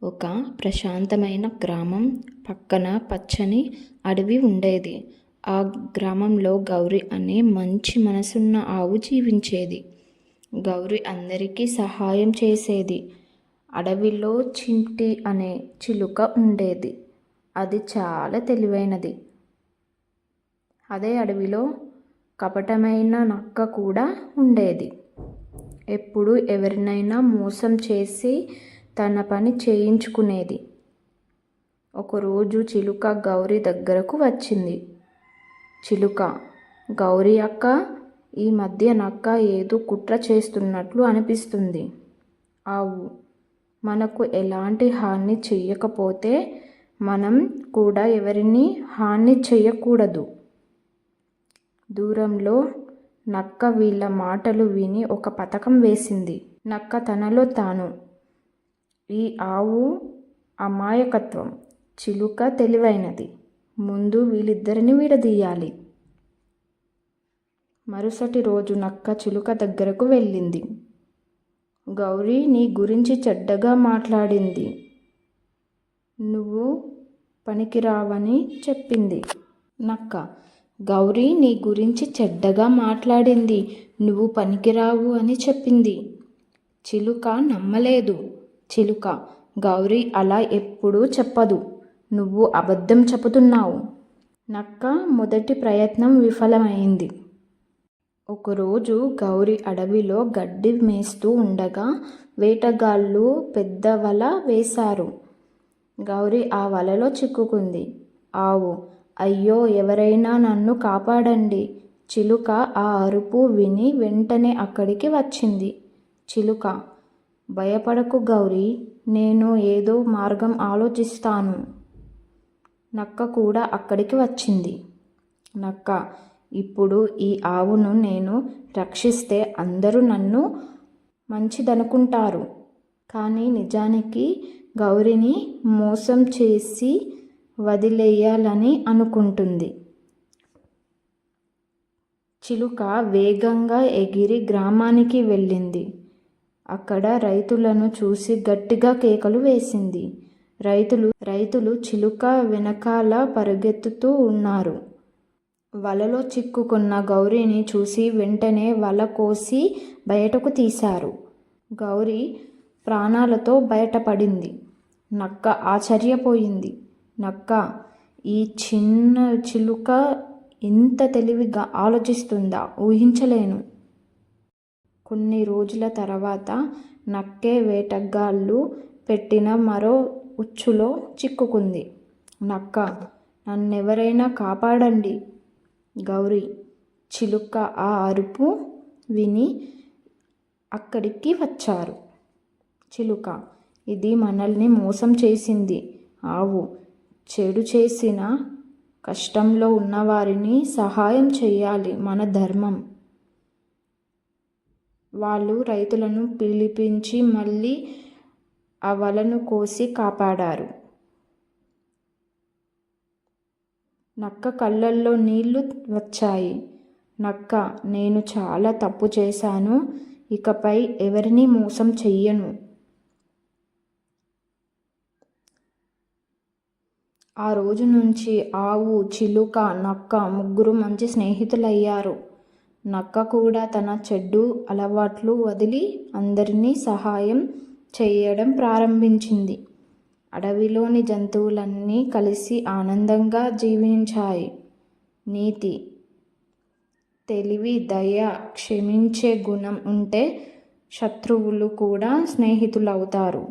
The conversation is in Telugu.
ఒక ప్రశాంతమైన గ్రామం పక్కన పచ్చని అడవి ఉండేది. ఆ గ్రామంలో గౌరి అనే మంచి మనసున్న ఆవు జీవించేది. గౌరి అందరికీ సహాయం చేసేది. అడవిలో చింటి అనే చిలుక ఉండేది. అది చాలా తెలివైనది. అదే అడవిలో కపటమైన నక్క కూడా ఉండేది. ఎప్పుడు ఎవరినైనా మోసం చేసి తన పని చేయించుకునేది. ఒకరోజు చిలుక గౌరి దగ్గరకు వచ్చింది. చిలుక, గౌరి అక్క, ఈ మధ్య నక్క ఏదో కుట్ర చేస్తున్నట్లు అనిపిస్తుంది. ఆవు మనకు ఎలాంటి హాని చెయ్యకపోతే మనం కూడా ఎవరిని హాని చెయ్యకూడదు. దూరంలో నక్క వీళ్ళ మాటలు విని ఒక పథకం వేసింది. నక్క తనలో తాను, ఈ ఆవు అమాయకత్వం, చిలుక తెలివైనది. ముందు వీళ్ళిద్దరిని విడదీయాలి. మరుసటి రోజు నక్క చిలుక దగ్గరకు వెళ్ళింది. గౌరీ నీ గురించి చెడ్డగా మాట్లాడింది. నువ్వు పనికిరావని చెప్పింది. నక్క, గౌరీ నీ గురించి చెడ్డగా మాట్లాడింది, నువ్వు పనికిరావు అని చెప్పింది. చిలుక నమ్మలేదు. చిలుక, గౌరీ అలా ఎప్పుడూ చెప్పదు, నువ్వు అబద్ధం చెబుతున్నావు. నక్క మొదటి ప్రయత్నం విఫలమైంది. ఒకరోజు గౌరీ అడవిలో గడ్డి మేస్తూ ఉండగా వేటగాళ్ళు పెద్ద వల వేశారు. గౌరీ ఆ వలలో చిక్కుకుంది. ఆవు, అయ్యో ఎవరైనా నన్ను కాపాడండి. చిలుక ఆ అరుపు విని వెంటనే అక్కడికి వచ్చింది. చిలుక, భయపడకు గౌరీ, నేను ఏదో మార్గం ఆలోచిస్తాను. నక్క కూడా అక్కడికి వచ్చింది. నక్క, ఇప్పుడు ఈ ఆవును నేను రక్షిస్తే అందరూ నన్ను మంచిదనుకుంటారు. కానీ నిజానికి గౌరిని మోసం చేసి వదిలేయాలని అనుకుంటుంది. చిలుక వేగంగా ఎగిరి గ్రామానికి వెళ్ళింది. అక్కడ రైతులను చూసి గట్టిగా కేకలు వేసింది. రైతులు చిలుక వెనకాల పరుగెత్తుతూ ఉన్నారు. వలలో చిక్కుకున్న గౌరీని చూసి వెంటనే వల కోసి బయటకు తీశారు. గౌరీ ప్రాణాలతో బయటపడింది. నక్క ఆశ్చర్యపోయింది. నక్క, ఈ చిన్న చిలుక ఇంత తెలివిగా ఆలోచిస్తుందా, ఊహించలేను. కొన్ని రోజుల తర్వాత నక్కే వేటగాళ్ళు పెట్టిన మరో ఉచ్చులో చిక్కుకుంది. నక్క, నన్నెవరైనా కాపాడండి. గౌరీ, చిలుక ఆ అరుపు విని అక్కడికి వచ్చారు. చిలుక, ఇది మనల్ని మోసం చేసింది. ఆవు, చెడు చేసిన కష్టంలో ఉన్నవారిని సహాయం చేయాలి, మన ధర్మం. వాళ్ళు రైతులను పిలిపించి మళ్ళీ ఆ వలను కోసి కాపాడారు. నక్క కళ్ళల్లో నీళ్లు వచ్చాయి. నక్క, నేను చాలా తప్పు చేశాను, ఇకపై ఎవరిని మోసం చెయ్యను. ఆ రోజు నుంచి ఆవు, చిలుక, నక్క ముగ్గురు మంచి స్నేహితులయ్యారు. నక్క కూడా తన చెడ్డు అలవాట్లు వదిలి అందరినీ సహాయం చేయడం ప్రారంభించింది. అడవిలోని జంతువులన్నీ కలిసి ఆనందంగా జీవించాయి. నీతి, తెలివి, దయ, క్షమించే గుణం ఉంటే శత్రువులు కూడా స్నేహితులవుతారు.